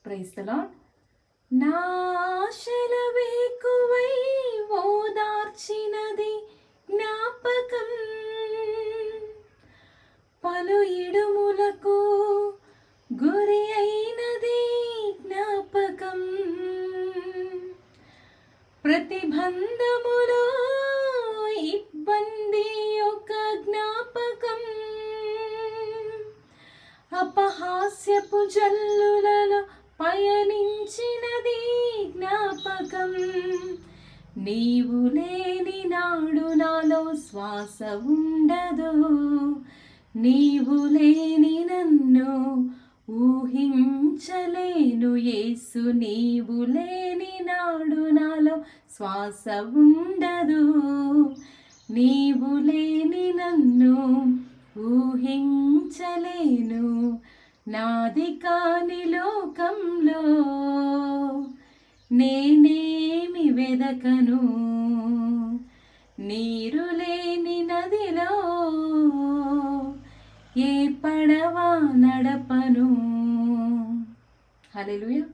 Praise the lord. నా ఆశల వేకువై ఓదార్చినది జ్ఞాపకం, పలు ఇడుములకు గురి అయినది జ్ఞాపకం, ప్రతిబంధములో ఇబ్బంది ఒక జ్ఞాపకం, అపహాస్యపు జల్లులలో పయనించినది జ్ఞాపకం, నీవు లేని నాడు నాలో శ్వాస ఉండదు, నీవు లేని నన్ను ఊహించలేను యేసు, నీవు లేని నాడు నాలో శ్వాస ఉండదు, నీవు లేని నన్ను ఊహించలేను, నాది కాని లోకంలో నేనేమి వెదకను, నీరు లేని నదిలో ఏ పడవ నడపను. హల్లెలూయా.